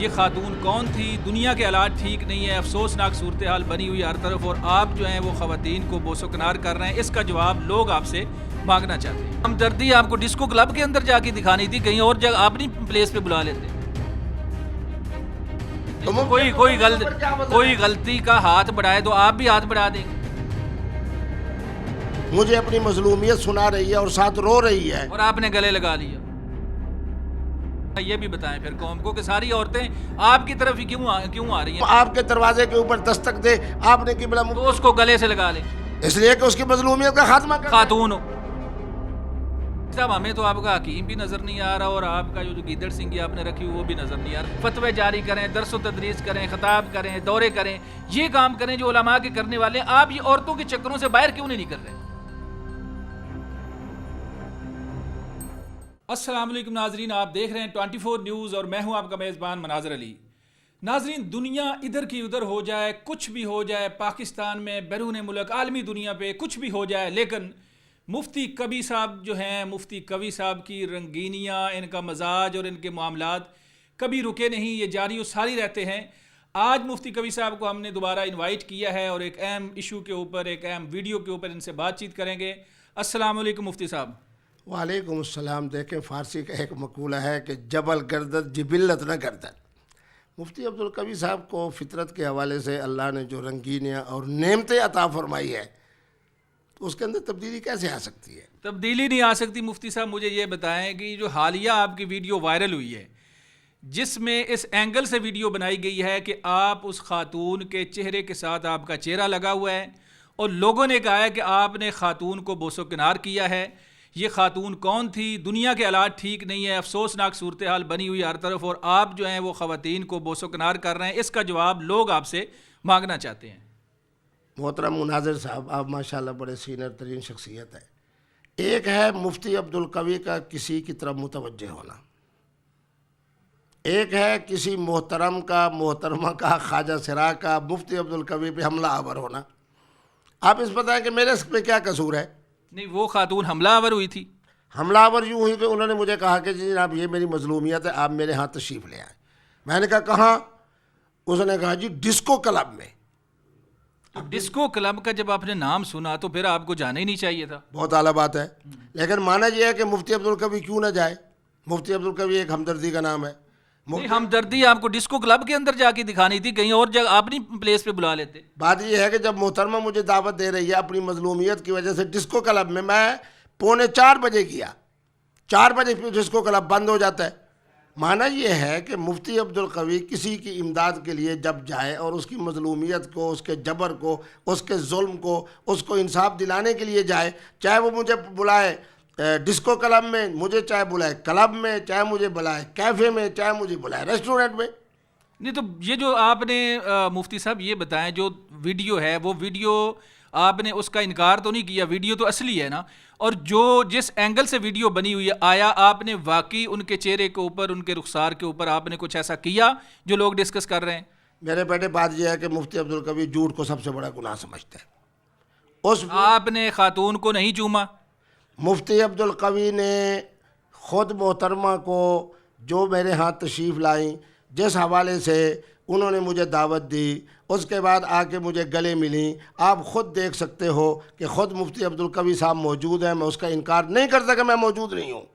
یہ خاتون کون تھی؟ دنیا کے حالات ٹھیک نہیں ہے، افسوسناک صورتحال بنی ہوئی ہر طرف، اور آپ جو ہیں وہ خواتین کو بوس و کنار کر رہے ہیں۔ اس کا جواب لوگ آپ سے مانگنا چاہتے ہیں۔ ہمدردی آپ کو ڈسکو کلب کے اندر جا کے دکھانی تھی، کہیں اور جگہ اپنی پلیس پہ بلا لیتے۔ کوئی غلطی کا ہاتھ بڑھائے تو آپ بھی ہاتھ بڑھا دیں گے۔ مجھے اپنی مظلومیت سنا رہی ہے اور ساتھ رو رہی ہے، اور آپ نے گلے لگا لیا۔ یہ بھی بتائیں پھر قوم کو کہ ساری عورتیں آپ کی طرف ہی کیوں آ رہی ہیں؟ آپ کے دروازے کے اوپر دستک دے، آپ نے قبلہ تو اس کو گلے سے لگا لیں، اس لیے کہ اس کی مظلومیت کا خاتمہ کر خاتون ہو۔ صاحب ہمیں تو آپ کا حکیم بھی نظر نہیں آ رہا، اور آپ کا جو گیدڑ سنگھی آپ نے رکھی وہ بھی نظر نہیں آ رہا۔ فتوے جاری کریں، درس و تدریس کریں، خطاب کریں، دورے کریں، یہ کام کریں جو علماء کے کرنے والے ہیں۔ آپ یہ عورتوں کے چکروں سے باہر کیوں نہیں نکل رہے؟ السلام علیکم ناظرین، آپ دیکھ رہے ہیں 24 نیوز اور میں ہوں آپ کا میزبان مناظر علی۔ ناظرین، دنیا ادھر کی ادھر ہو جائے، کچھ بھی ہو جائے، پاکستان میں، بیرون ملک، عالمی دنیا پہ کچھ بھی ہو جائے، لیکن مفتی کبھی صاحب جو ہیں، مفتی کبھی صاحب کی رنگینیاں، ان کا مزاج اور ان کے معاملات کبھی رکے نہیں، یہ جاری و ساری رہتے ہیں۔ آج مفتی کبھی صاحب کو ہم نے دوبارہ انوائٹ کیا ہے اور ایک اہم ایشو کے اوپر، ایک اہم ویڈیو کے اوپر ان سے بات چیت کریں گے۔ السلام علیکم مفتی صاحب۔ وعلیکم السلام۔ دیکھیں، فارسی کا ایک مقولہ ہے کہ جبل گردد جبلت نہ گردد۔ مفتی عبدالقوی صاحب کو فطرت کے حوالے سے اللہ نے جو رنگینیاں اور نعمتیں عطا فرمائی ہے، تو اس کے اندر تبدیلی کیسے آ سکتی ہے؟ تبدیلی نہیں آ سکتی۔ مفتی صاحب مجھے یہ بتائیں کہ جو حالیہ آپ کی ویڈیو وائرل ہوئی ہے، جس میں اس اینگل سے ویڈیو بنائی گئی ہے کہ آپ اس خاتون کے چہرے کے ساتھ آپ کا چہرہ لگا ہوا ہے، اور لوگوں نے کہا ہے کہ آپ نے خاتون کو بوس و کنار کیا ہے۔ یہ خاتون کون تھی؟ دنیا کے حالات ٹھیک نہیں ہے، افسوسناک صورتحال بنی ہوئی ہر طرف، اور آپ جو ہیں وہ خواتین کو بوس و کنار کر رہے ہیں۔ اس کا جواب لوگ آپ سے مانگنا چاہتے ہیں۔ محترم مناظر صاحب، آپ ماشاءاللہ بڑے سینئر ترین شخصیت ہے۔ ایک ہے مفتی عبدالقوی کا کسی کی طرف متوجہ ہونا، ایک ہے کسی محترم کا، محترمہ کا، خواجہ سرا کا مفتی عبدالقوی پہ حملہ آور ہونا۔ آپ اس بتائیں کہ میرے اس پہ کیا قصور ہے؟ نہیں، وہ خاتون حملہ آور ہوئی تھی۔ حملہ آور یوں ہوئی کہ انہوں نے مجھے کہا کہ جی جناب یہ میری مظلومیت ہے، آپ میرے ہاں تشریف لے آئیں۔ میں نے کہا کہاں؟ اس نے کہا جی ڈسکو کلب میں۔ ڈسکو کلب کا جب آپ نے نام سنا تو پھر آپ کو جانا ہی نہیں چاہیے تھا۔ بہت اعلیٰ بات ہے، لیکن مانا یہ ہے کہ مفتی عبدالقوی کیوں نہ جائے؟ مفتی عبدالقوی ایک ہمدردی کا نام ہے۔ نہیں، ہمدردی آپ کو ڈسکو کلب کے اندر جا کے دکھانی تھی، کہیں اور جگہ اپنی پلیس پہ بلا لیتے۔ بات یہ ہے کہ جب محترمہ مجھے دعوت دے رہی ہے اپنی مظلومیت کی وجہ سے ڈسکو کلب میں 3:45 بجے گیا، 4 بجے پھر ڈسکو کلب بند ہو جاتا ہے۔ معنی یہ ہے کہ مفتی عبدالقوی کسی کی امداد کے لیے جب جائے اور اس کی مظلومیت کو، اس کے جبر کو، اس کے ظلم کو، اس کو انصاف دلانے کے لیے جائے، چاہے وہ مجھے بلائے ڈسکو کلب میں، مجھے چاہے بلائے کلب میں، چاہے مجھے بلائے کیفے میں، چاہے مجھے بلائے ریسٹورنٹ میں۔ نہیں تو یہ جو آپ نے مفتی صاحب یہ بتائیں، جو ویڈیو ہے وہ ویڈیو آپ نے اس کا انکار تو نہیں کیا، ویڈیو تو اصلی ہے نا، اور جو جس اینگل سے ویڈیو بنی ہوئی ہے، آیا آپ نے واقعی ان کے چہرے کے اوپر، ان کے رخسار کے اوپر آپ نے کچھ ایسا کیا جو لوگ ڈسکس کر رہے ہیں؟ میرے بیٹے بات یہ ہے کہ مفتی عبدالقوی جھوٹ کو سب سے بڑا گناہ سمجھتے ہیں۔ آپ نے خاتون کو نہیں چوما؟ مفتی عبدالقوی نے خود محترمہ کو جو میرے ہاں تشریف لائیں، جس حوالے سے انہوں نے مجھے دعوت دی، اس کے بعد آ کے مجھے گلے ملیں، آپ خود دیکھ سکتے ہو کہ خود مفتی عبدالقوی صاحب موجود ہیں۔ میں اس کا انکار نہیں کر سکا، میں موجود نہیں ہوں،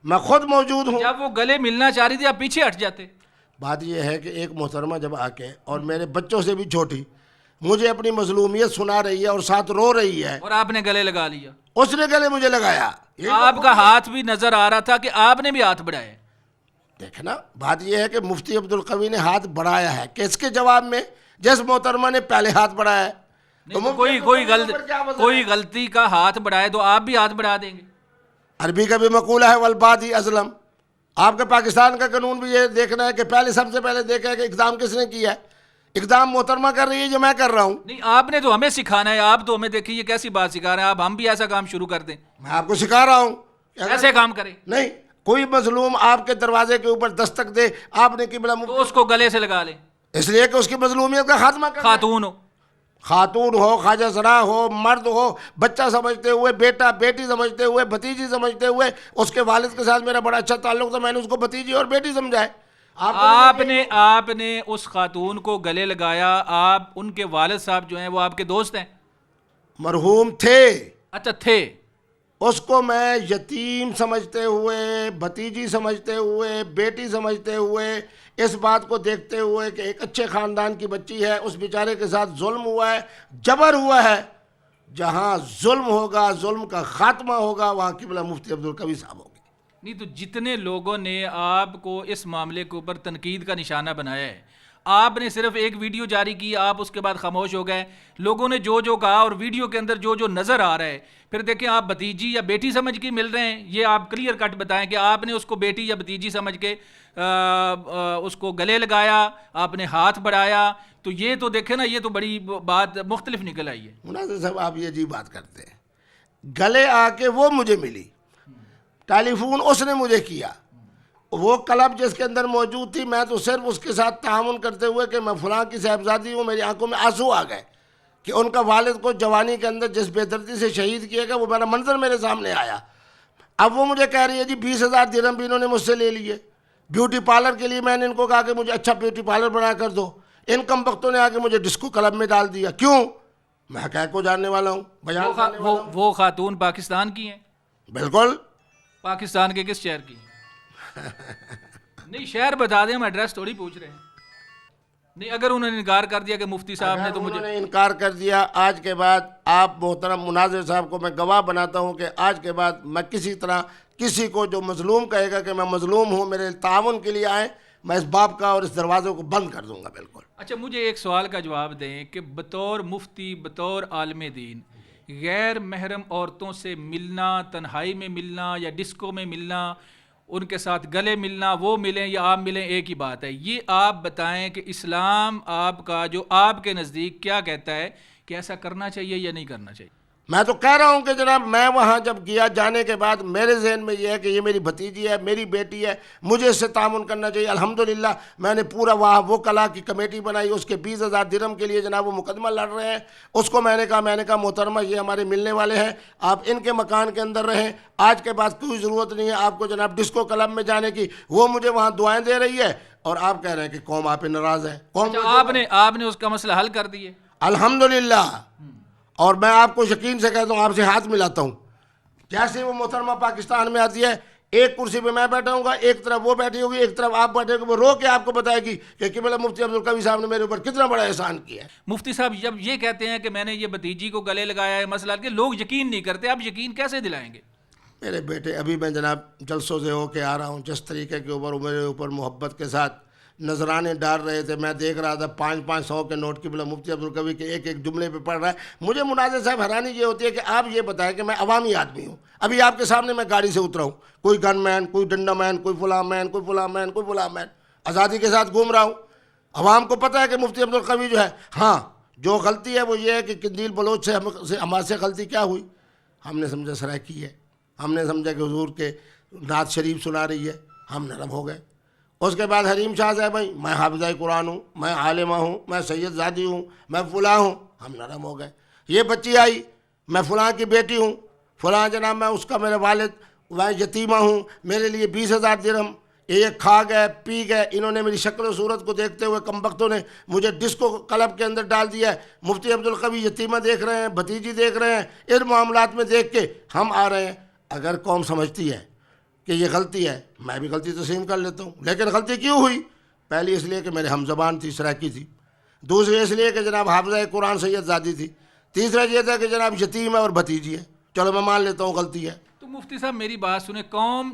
میں خود موجود ہوں۔ جب وہ گلے ملنا چاہ رہی تھی آپ پیچھے ہٹ جاتے۔ بات یہ ہے کہ ایک محترمہ جب آ کے، اور میرے بچوں سے بھی چھوٹی، مجھے اپنی مظلومیت سنا رہی ہے اور ساتھ رو رہی ہے، اور آپ نے گلے لگا لیا۔ اس نے گلے مجھے لگایا۔ آپ کا ہاتھ بھی نظر آ رہا تھا کہ آپ نے بھی ہاتھ بڑھائے۔ دیکھنا، بات یہ ہے کہ مفتی عبدالقوی نے ہاتھ بڑھایا ہے، کس کے جواب میں؟ جس محترمہ نے پہلے ہاتھ بڑھایا ہے۔ کوئی غلطی کا ہاتھ بڑھائے تو آپ بھی ہاتھ بڑھا دیں گے۔ عربی کا بھی مقولہ ہے والبادی ازلم۔ آپ کے پاکستان کا قانون بھی یہ دیکھنا ہے کہ پہلے سب سے پہلے دیکھا ہے کہ اقدام کس نے کیا ہے۔ اقدام محترمہ کر رہی ہے جو میں کر رہا ہوں۔ نہیں، آپ نے تو ہمیں سکھانا ہے، آپ تو ہمیں دیکھیے یہ کیسی بات سکھا رہے ہیں آپ، ہم بھی ایسا کام شروع کر دیں۔ میں آپ کو سکھا رہا ہوں ایسے کام کریں۔ نہیں، کوئی مظلوم آپ کے دروازے کے اوپر دستک دے، آپ نے قبلہ تو اس کو گلے سے لگا لیں، اس لیے کہ اس کی مظلومیت کا خاتمہ کر خاتون ہو، خاتون ہو، خواجہ سرا ہو، مرد ہو، بچہ سمجھتے ہوئے، بیٹا بیٹی سمجھتے ہوئے، بھتیجی سمجھتے ہوئے۔ اس کے والد کے ساتھ میرا بڑا اچھا تعلق تھا، میں نے اس کو بھتیجی اور بیٹی سمجھا ہے۔ آپ نے اس خاتون کو گلے لگایا، آپ ان کے والد صاحب جو ہیں وہ آپ کے دوست ہیں؟ مرحوم تھے، اچھا تھے۔ اس کو میں یتیم سمجھتے ہوئے، بھتیجی سمجھتے ہوئے، بیٹی سمجھتے ہوئے، اس بات کو دیکھتے ہوئے کہ ایک اچھے خاندان کی بچی ہے، اس بیچارے کے ساتھ ظلم ہوا ہے، جبر ہوا ہے، جہاں ظلم ہوگا، ظلم کا خاتمہ ہوگا، وہاں قبلہ مفتی عبدالقوی صاحب ہوں گے۔ نہیں تو جتنے لوگوں نے آپ کو اس معاملے کے اوپر تنقید کا نشانہ بنایا ہے، آپ نے صرف ایک ویڈیو جاری کی، آپ اس کے بعد خاموش ہو گئے، لوگوں نے جو جو کہا اور ویڈیو کے اندر جو جو نظر آ رہا ہے، پھر دیکھیں آپ بھتیجی یا بیٹی سمجھ کے مل رہے ہیں، یہ آپ کلیئر کٹ بتائیں کہ آپ نے اس کو بیٹی یا بھتیجی سمجھ کے اس کو گلے لگایا، آپ نے ہاتھ بڑھایا، تو یہ تو دیکھیں نا، یہ تو بڑی بات مختلف نکل آئی ہے۔ مناظر صاحب آپ یہ عجیب بات کرتے ہیں، گلے آ کے وہ مجھے ملی، ٹیلی فون اس نے مجھے کیا، وہ کلب جس کے اندر موجود تھی، میں تو صرف اس کے ساتھ تعاون کرتے ہوئے کہ میں فلاں کی صاحبزادی ہوں، میری آنکھوں میں آنسو آ گئے کہ ان کا والد کو جوانی کے اندر جس بے دردی سے شہید کیا گیا، وہ میرا منظر میرے سامنے آیا۔ اب وہ مجھے کہہ رہی ہے جی 20,000 درہم بھی انہوں نے مجھ سے لے لیے، بیوٹی پارلر کے لیے میں نے ان کو کہا کہ مجھے اچھا بیوٹی پارلر بنا کر دو، ان کم بختوں نے آ کے مجھے ڈسکو کلب میں ڈال دیا، کیوں؟ میں کہہ کو جاننے والا ہوں، بیان کرنے والا ہوں۔ وہ خاتون پاکستان کی ہیں؟ بالکل۔ پاکستان کے کس شہر کی؟ نہیں شہر بتا دیں، ہم ایڈریس تھوڑی پوچھ رہے ہیں۔ نہیں اگر انہوں نے انکار کر دیا کہ مفتی صاحب نے، تو مجھے انہوں نے انکار کر دیا، آج کے بعد آپ محترم مناظر صاحب کو میں گواہ بناتا ہوں کہ آج کے بعد میں کسی طرح کسی کو جو مظلوم کہے گا کہ میں مظلوم ہوں، میرے تعاون کے لیے آئیں، میں اس باب کا اور اس دروازے کو بند کر دوں گا بالکل۔ اچھا مجھے ایک سوال کا جواب دیں کہ بطور مفتی، بطور عالم دین، غیر محرم عورتوں سے ملنا، تنہائی میں ملنا یا ڈسکو میں ملنا، ان کے ساتھ گلے ملنا، وہ ملیں یا آپ ملیں، ایک ہی بات ہے، یہ آپ بتائیں کہ اسلام آپ کا جو آپ کے نزدیک کیا کہتا ہے کہ ایسا کرنا چاہیے یا نہیں کرنا چاہیے؟ میں تو کہہ رہا ہوں کہ جناب میں وہاں جب گیا، جانے کے بعد میرے ذہن میں یہ ہے کہ یہ میری بھتیجی ہے، میری بیٹی ہے، مجھے اس سے تعاون کرنا چاہیے۔ الحمدللہ میں نے پورا وہاں وہ کلا کی کمیٹی بنائی، اس کے 20,000 درہم کے لیے جناب وہ مقدمہ لڑ رہے ہیں، اس کو میں نے کہا محترمہ یہ ہمارے ملنے والے ہیں، آپ ان کے مکان کے اندر رہیں، آج کے بعد کوئی ضرورت نہیں ہے آپ کو جناب ڈسکو کلب میں جانے کی، وہ مجھے وہاں دعائیں دے رہی ہے، اور آپ کہہ رہے ہیں کہ قوم آپ پہ ناراض ہے۔ قوم آپ نے اس کا مسئلہ حل کر دیے؟ الحمدللہ، اور میں آپ کو یقین سے کہتا ہوں، آپ سے ہاتھ ملاتا ہوں، جیسے وہ محترمہ پاکستان میں آتی ہے، ایک کرسی پہ میں بیٹھا ہوں گا، ایک طرف وہ بیٹھی ہوگی، ایک طرف آپ بیٹھے ہوگے، وہ رو کے آپ کو بتائے گی کہ قبلہ مفتی عبدالقوی صاحب نے میرے اوپر کتنا بڑا احسان کیا ہے۔ مفتی صاحب جب یہ کہتے ہیں کہ میں نے یہ بھتیجی کو گلے لگایا ہے، مسئلہ کہ لوگ یقین نہیں کرتے، آپ یقین کیسے دلائیں گے؟ میرے بیٹے ابھی میں جناب جلسوں سے ہو کے آ رہا ہوں، جس طریقے کے اوپر میرے اوپر محبت کے ساتھ نذرانے ڈال رہے تھے، میں دیکھ رہا تھا 500 کے نوٹ قبلہ مفتی عبدالقوی کے ایک ایک جملے پہ پڑھ رہا ہے۔ مجھے مناظر صاحب حیرانی یہ ہوتی ہے کہ آپ یہ بتائیں کہ میں عوامی آدمی ہوں، ابھی آپ کے سامنے میں گاڑی سے اترا ہوں، کوئی گن مین، کوئی ڈنڈا مین، کوئی فلاں مین، کوئی فلاں مین، کوئی فلاں مین، آزادی کے ساتھ گھوم رہا ہوں، عوام کو پتہ ہے کہ مفتی عبدالقوی جو ہے، ہاں جو غلطی ہے وہ یہ ہے کہ قندیل بلوچ سے ہمارے سے غلطی کیا ہوئی، ہم نے سمجھا سرائکی ہے، ہم نے سمجھا کہ حضور کے نعت شریف سنا رہی ہے، ہم نرم ہو گئے۔ اس کے بعد حریم شاہ صاحب بھائی میں حافظہ قرآن ہوں، میں عالمہ ہوں، میں سید زادی ہوں، میں فلاں ہوں، ہم نرم ہو گئے۔ یہ بچی آئی، میں فلاں کی بیٹی ہوں، فلاں جناب میں اس کا میرے والد، میں یتیمہ ہوں، میرے لیے 20,000 درہم، یہ کھا گئے پی گئے، انہوں نے میری شکل و صورت کو دیکھتے ہوئے کم بختوں نے مجھے ڈسکو کلب کے اندر ڈال دیا ہے۔ مفتی عبدالقوی یتیمہ دیکھ رہے ہیں، بھتیجی دیکھ رہے ہیں، ان معاملات میں دیکھ کے ہم آ رہے ہیں۔ اگر قوم سمجھتی ہے کہ یہ غلطی ہے، میں بھی غلطی تسلیم کر لیتا ہوں، لیکن غلطی کیوں ہوئی؟ پہلی اس لیے کہ میرے ہم زبان تھی، سرائکی تھی، دوسری اس لیے کہ جناب حافظہ قرآن سید زادی تھی، تیسرا یہ تھا کہ جناب یتیم ہے اور بھتیجی ہے، چلو میں مان لیتا ہوں غلطی ہے۔ تو مفتی صاحب میری بات سنیں،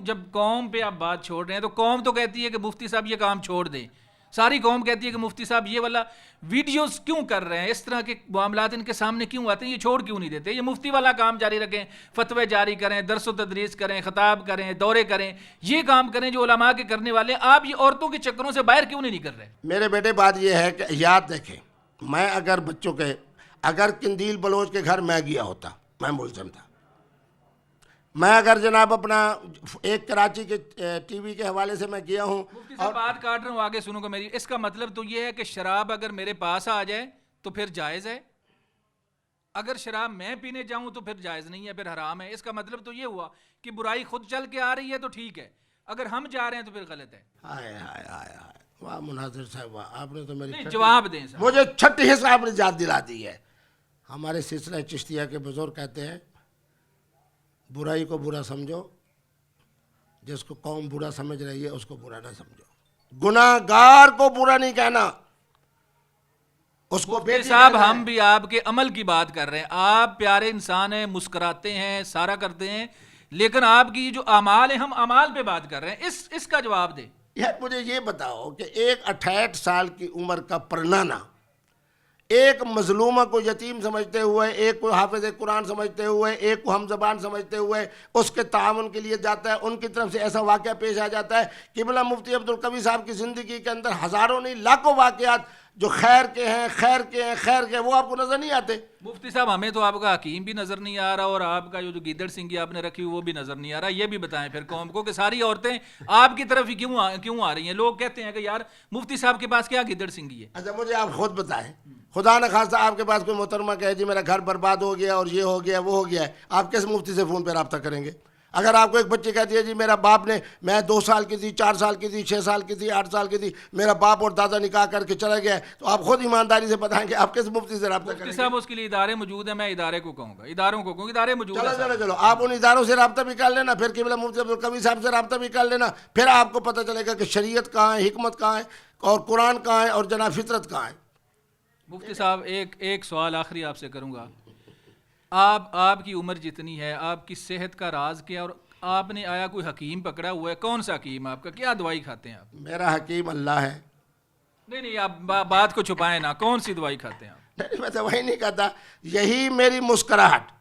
جب قوم پہ آپ بات چھوڑ رہے ہیں تو قوم تو کہتی ہے کہ مفتی صاحب یہ کام چھوڑ دیں، ساری قوم کہتی ہے کہ مفتی صاحب یہ والا ویڈیوز کیوں کر رہے ہیں، اس طرح کے معاملات ان کے سامنے کیوں آتے ہیں، یہ چھوڑ کیوں نہیں دیتے، یہ مفتی والا کام جاری رکھیں، فتوے جاری کریں، درس و تدریس کریں، خطاب کریں، دورے کریں، یہ کام کریں جو علماء کے کرنے والے ہیں، آپ یہ عورتوں کے چکروں سے باہر کیوں نہیں کر رہے؟ میرے بیٹے بات یہ ہے کہ یاد دیکھیں، میں اگر بچوں کے اگر قندیل بلوچ کے گھر میں گیا ہوتا، میں ملزم تھا، میں اگر جناب اپنا ایک کراچی کے ٹی وی کے حوالے سے میں گیا ہوں، مفتی صاحب بات کاٹ رہا ہوں، آگے سنو گا میری، اس کا مطلب تو یہ ہے کہ شراب اگر میرے پاس آ جائے تو پھر جائز ہے، اگر شراب میں پینے جاؤں تو پھر جائز نہیں ہے، پھر حرام ہے، اس کا مطلب تو یہ ہوا کہ برائی خود چل کے آ رہی ہے تو ٹھیک ہے، اگر ہم جا رہے ہیں تو پھر غلط ہے۔ ہائے ہائے ہائے ہائے، واہ مناظر صاحب واہ، آپ نے تو میری نہیں جواب دیں صاحب. مجھے چھٹی حصہ آپ نے یاد دلا دی ہے. ہمارے سلسلہ چشتیہ کے بزرگ کہتے ہیں برائی کو برا سمجھو، جس کو قوم برا سمجھ رہی ہے اس کو برا نہ سمجھو. گناہ گار کو برا نہیں کہنا، اس کو مفتی بیٹی صاحب کہنا ہے. ہم بھی آپ کے عمل کی بات کر رہے ہیں. آپ پیارے انسان ہیں، مسکراتے ہیں، سارا کرتے ہیں، لیکن آپ کی جو اعمال ہیں ہم اعمال پہ بات کر رہے ہیں. اس کا جواب دیں. یار مجھے یہ بتاؤ کہ ایک 68 سال کی عمر کا پرنانا ایک مظلومہ کو یتیم سمجھتے ہوئے، ایک کو حافظ قرآن سمجھتے ہوئے، ایک کو ہم زبان سمجھتے ہوئے اس کے تعاون کے لیے جاتا ہے، ان کی طرف سے ایسا واقعہ پیش آ جاتا ہے. قبلہ مفتی عبدالقوی صاحب کی زندگی کے اندر ہزاروں نہیں لاکھوں واقعات جو خیر کے ہیں، خیر کے ہیں، خیر کے ہیں، وہ آپ کو نظر نہیں آتے. مفتی صاحب ہمیں تو آپ کا حکیم بھی نظر نہیں آ رہا، اور آپ کا جو گیدڑ سنگھی آپ نے رکھی ہوئی وہ بھی نظر نہیں آ رہا. یہ بھی بتائیں پھر قوم کو کہ ساری عورتیں آپ کی طرف ہی کیوں آ رہی ہیں. لوگ کہتے ہیں کہ یار مفتی صاحب کے پاس کیا گیدڑ سنگھی ہے. اچھا مجھے آپ خود بتائیں، خدا نہ خواستہ آپ کے پاس کوئی محترمہ کہے جی میرا گھر برباد ہو گیا اور یہ ہو گیا وہ ہو گیا ہے، آپ کس مفتی سے فون پہ رابطہ کریں گے؟ اگر آپ کو ایک بچی کہتی ہے جی میرا باپ نے، میں 2 سال کی تھی، 4 سال کی تھی، 6 سال کی تھی، 8 سال کی تھی، میرا باپ اور دادا نکاح کر کے چلا گیا ہے، تو آپ خود ایمانداری سے بتائیں کہ آپ کس مفتی سے رابطہ کریں مفتی گے؟ صاحب اس کے لیے ادارے موجود ہیں، میں ادارے کو کہوں گا، اداروں کو کہوں گا، ادارے موجود ہیں. چلو آپ ان اداروں سے رابطہ بھی کر لینا، پھر قبلہ مفتی عبدالقوی صاحب سے رابطہ بھی کر لینا، پھر آپ کو پتہ چلے گا کہ شریعت کہاں ہے، حکمت کہاں ہے، اور قرآن کہاں ہے، اور جناب فطرت کہاں ہے. مفتی صاحب ایک سوال آخری آپ سے کروں گا. آپ کی عمر جتنی ہے، آپ کی صحت کا راز کیا، اور آپ نے آیا کوئی حکیم پکڑا ہوا ہے؟ کون سا حکیم آپ کا؟ کیا دوائی کھاتے ہیں آپ؟ میرا حکیم اللہ ہے. نہیں آپ بات کو چھپائیں نا، کون سی دوائی کھاتے ہیں آپ؟ نہیں میں تو وہی نہیں کہتا، یہی میری مسکراہٹ.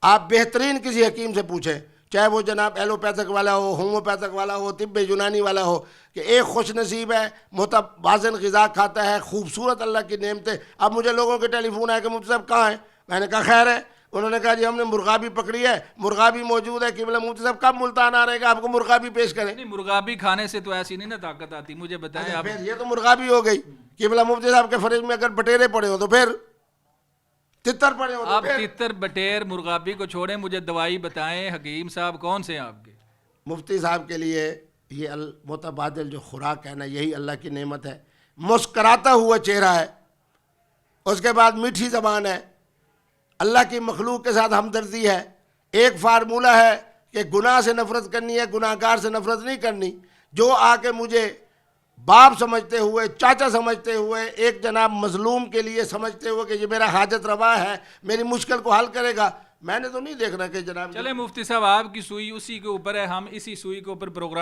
آپ بہترین کسی حکیم سے پوچھیں، چاہے وہ جناب ایلوپیتھک والا ہو، ہومیوپیتھک والا ہو، طب یونانی والا ہو، کہ ایک خوش نصیب ہے، متوازن غذا کھاتا ہے، خوبصورت اللہ کی نعمتیں. اب مجھے لوگوں کے ٹیلی فون آئے کہ مفتی صاحب کہاں ہیں؟ میں نے کہا خیر ہے. انہوں نے کہا جی ہم نے مرغابی پکڑی ہے، مرغابی موجود ہے. قبلہ مفتی صاحب کب ملتان آ رہے گا آپ کو مرغابی پیش کریں؟ نہیں مرغابی کھانے سے تو ایسی نہیں نا طاقت آتی. مجھے بتائیں آپ. پھر یہ تو مرغابی ہو گئی. قبلہ مفتی صاحب کے فریج میں اگر بٹیرے پڑے ہو تو پھر تتر پڑے ہو تو آپ پھر تتر بٹیر مرغابی کو چھوڑیں، مجھے دوائی بتائیں. حکیم صاحب کون سے ہیں آپ کے؟ مفتی صاحب کے لیے یہ متبادل جو خوراک ہے نا، یہی اللہ کی نعمت ہے. مسکراتا ہوا چہرہ ہے، اس کے بعد میٹھی زبان ہے، اللہ کی مخلوق کے ساتھ ہمدردی ہے. ایک فارمولہ ہے کہ گناہ سے نفرت کرنی ہے، گناہ گار سے نفرت نہیں کرنی. جو آ کے مجھے باپ سمجھتے ہوئے، چاچا سمجھتے ہوئے، ایک جناب مظلوم کے لیے سمجھتے ہوئے کہ یہ میرا حاجت روا ہے، میری مشکل کو حل کرے گا، میں نے تو نہیں دیکھنا کہ جناب. چلے مفتی صاحب آپ کی سوئی اسی کے اوپر ہے، ہم اسی سوئی کے اوپر پروگرام